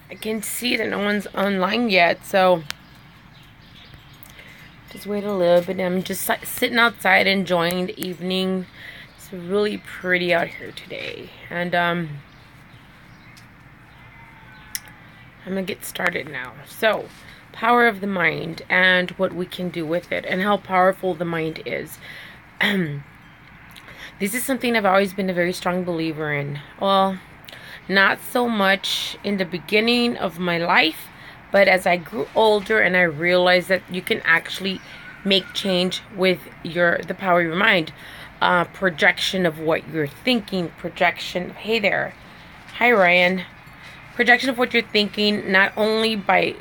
I can see that no one's online yet, so just wait a little bit. I'm just sitting outside enjoying the evening. It's really pretty out here today, and I'm gonna get started now. So, power of the mind and what we can do with it, and how powerful the mind is. This is something I've always been a very strong believer in. Well, not so much in the beginning of my life, but as I grew older and I realized that you can actually make change with the power of your mind. Projection of what you're thinking, projection. Hey there. Hi, Ryan. Projection of what you're thinking, not only by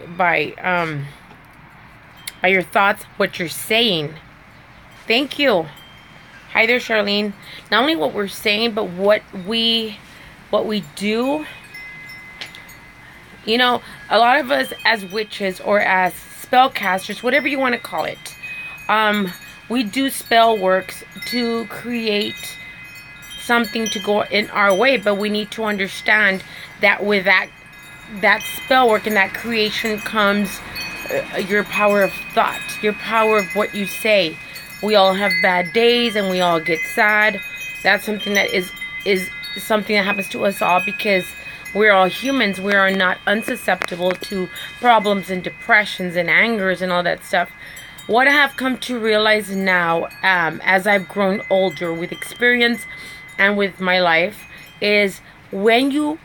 your thoughts, what you're saying. Thank you. Hi there, Charlene. Not only what we're saying, but what we do. You know, a lot of us as witches or as spellcasters, whatever you want to call it, we do spell works to create something to go in our way, but we need to understand that with that spell work and that creation comes your power of thought, your power of what you say. We all have bad days and we all get sad. That's something that is something that happens to us all, because we're all humans. We are not unsusceptible to problems and depressions and angers and all that stuff. What I have come to realize now, as I've grown older with experience and with my life, is when you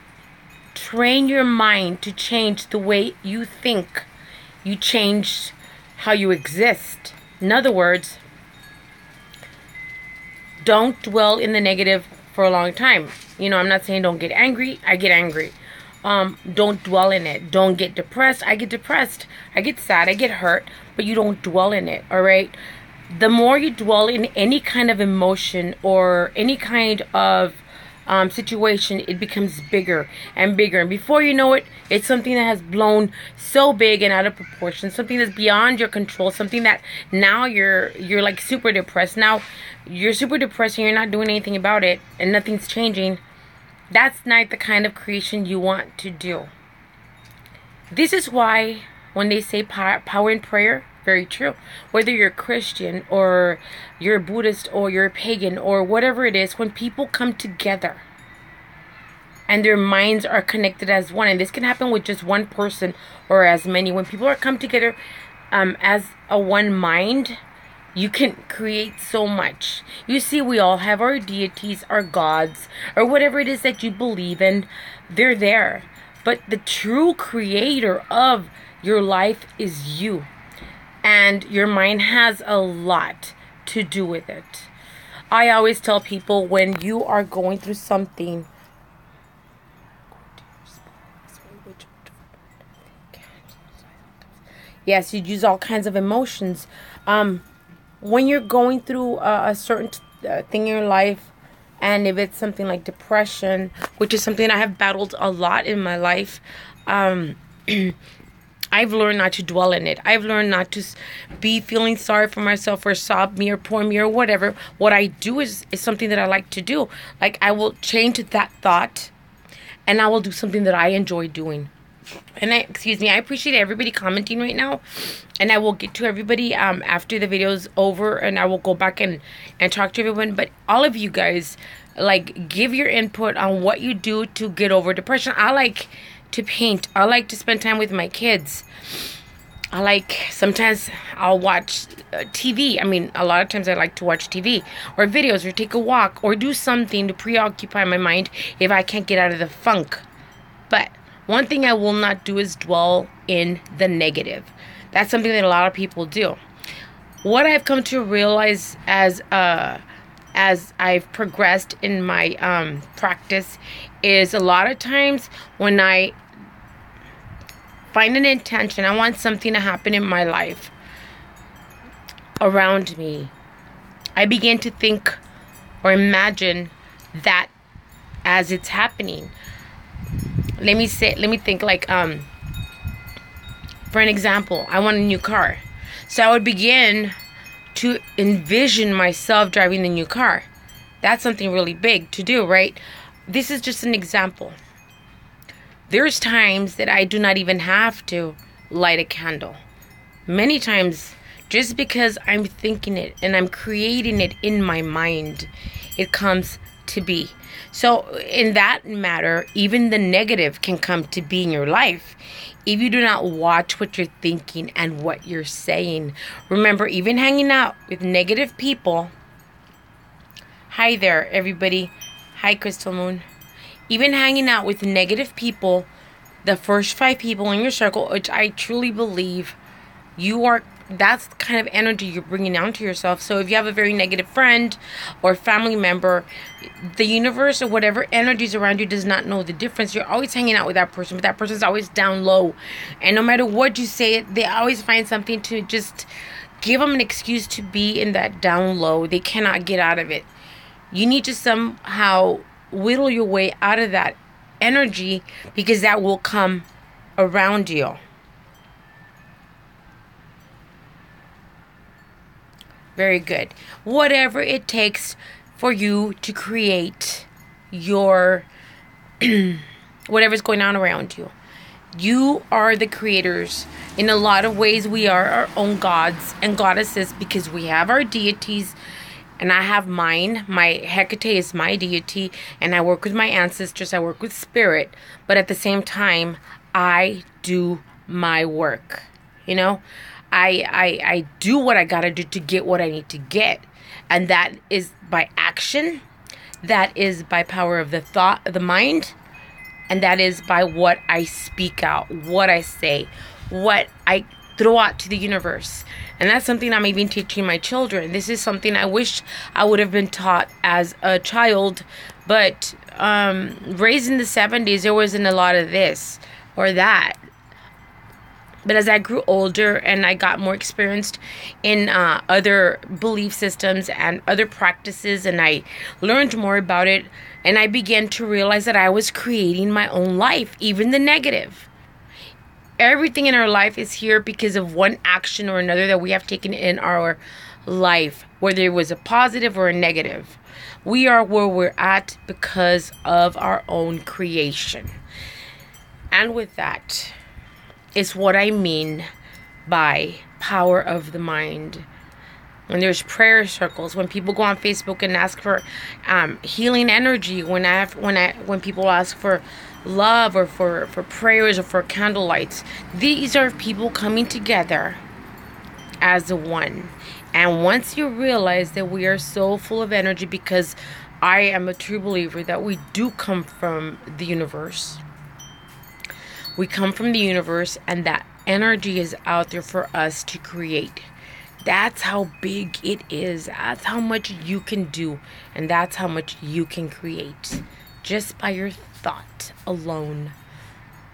train your mind to change the way you think, you change how you exist. In other words, don't dwell in the negative for a long time. You know, I'm not saying don't get angry. I get angry. Don't dwell in it. Don't get depressed. I get depressed. I get sad. I get hurt. But you don't dwell in it, all right? The more you dwell in any kind of emotion or any kind of situation, it becomes bigger and bigger. And before you know it, it's something that has blown so big and out of proportion. Something that's beyond your control. Something that now you're like super depressed. Now you're super depressed and you're not doing anything about it, and nothing's changing. That's not the kind of creation you want to do. This is why when they say power in prayer, very true. Whether you're Christian or you're Buddhist or you're pagan or whatever it is, when people come together and their minds are connected as one, and this can happen with just one person or as many, when people are come together as a one mind, you can create so much. You see, we all have our deities, our gods, or whatever it is that you believe in. They're there. But the true creator of your life is you. And your mind has a lot to do with it. I always tell people, when you are going through something, yes, you use all kinds of emotions. When you're going through a certain thing in your life, and if it's something like depression, which is something I have battled a lot in my life, I've learned not to dwell in it. I've learned not to be feeling sorry for myself or sob me or pour me or whatever. What I do is something that I like to do. Like, I will change that thought and I will do something that I enjoy doing. And I appreciate everybody commenting right now. And I will get to everybody after the video's over, and I will go back and talk to everyone. But all of you guys, like, give your input on what you do to get over depression. I like to paint. I like to spend time with my kids. Sometimes I'll watch TV. I mean, a lot of times I like to watch TV or videos or take a walk or do something to preoccupy my mind if I can't get out of the funk. But one thing I will not do is dwell in the negative. That's something that a lot of people do. What I've come to realize as I've progressed in my practice is, a lot of times when I find an intention, I want something to happen in my life around me, I begin to think or imagine that as it's happening. Let me think, like, for an example, I want a new car. So I would begin to envision myself driving the new car. That's something really big to do, right? This is just an example. There's times that I do not even have to light a candle. Many times, just because I'm thinking it and I'm creating it in my mind, it comes to be. So in that matter, even the negative can come to be in your life if you do not watch what you're thinking and what you're saying. Remember, even hanging out with negative people. Hi there, everybody. Hi, Crystal Moon. Even hanging out with negative people, the first 5 people in your circle, which I truly believe that's the kind of energy you're bringing down to yourself. So if you have a very negative friend or family member, the universe or whatever energies around you does not know the difference. You're always hanging out with that person, but that person's always down low. And no matter what you say, they always find something to just give them an excuse to be in that down low. They cannot get out of it. You need to somehow whittle your way out of that energy, because that will come around you. Very good. Whatever it takes for you to create your whatever's going on around you. You are the creators. In a lot of ways, we are our own gods and goddesses, because we have our deities. And I have mine. My Hecate is my deity. And I work with my ancestors. I work with spirit. But at the same time, I do my work. You know? I do what I gotta do to get what I need to get. And that is by action. That is by power of the thought, of the mind. And that is by what I speak out, what I say, what I throw out to the universe. And that's something I'm even teaching my children. This is something I wish I would have been taught as a child. But raised in the 70s, there wasn't a lot of this or that. But as I grew older and I got more experienced in other belief systems and other practices, and I learned more about it, and I began to realize that I was creating my own life, even the negative. Everything in our life is here because of one action or another that we have taken in our life, whether it was a positive or a negative. We are where we're at because of our own creation. And with that is what I mean by power of the mind. When there's prayer circles, when people go on Facebook and ask for healing energy, when people ask for love or for prayers or for candlelights, these are people coming together as one. And once you realize that we are so full of energy, because I am a true believer that we do come from the universe. We come from the universe, and that energy is out there for us to create. That's how big it is. That's how much you can do. And that's how much you can create. Just by your thought alone.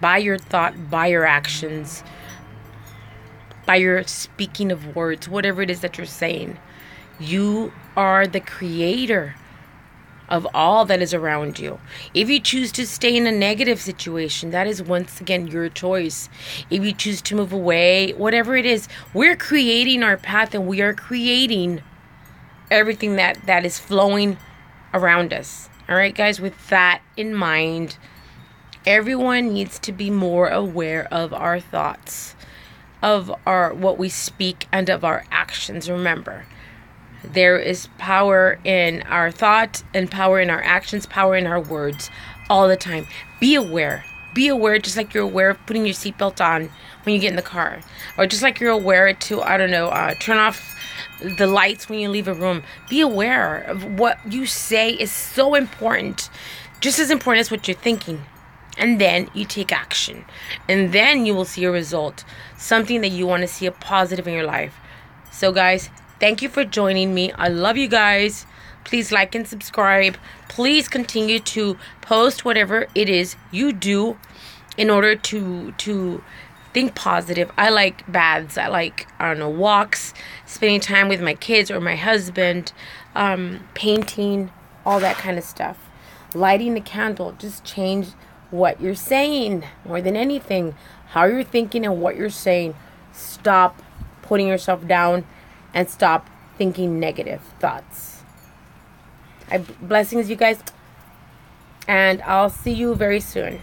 By your thought, by your actions. By your speaking of words. Whatever it is that you're saying. You are the creator of all that is around you. If you choose to stay in a negative situation, that is once again your choice. If you choose to move away, whatever it is, we're creating our path, and we are creating everything that is flowing around us. All right, guys, with that in mind, everyone needs to be more aware of our thoughts, of what we speak, and of our actions. Remember, there is power in our thought and power in our actions, power in our words all the time. Be aware. Be aware, just like you're aware of putting your seatbelt on when you get in the car. Or just like you're aware to, turn off the lights when you leave a room. Be aware of what you say is so important. Just as important as what you're thinking. And then you take action. And then you will see a result. Something that you want to see a positive in your life. So guys, thank you for joining me. I love you guys. Please like and subscribe. Please continue to post whatever it is you do in order to think positive. I like baths. I like, walks, spending time with my kids or my husband, painting, all that kind of stuff. Lighting a candle. Just change what you're saying more than anything. How you're thinking and what you're saying. Stop putting yourself down. And stop thinking negative thoughts. Blessings, you guys. And I'll see you very soon.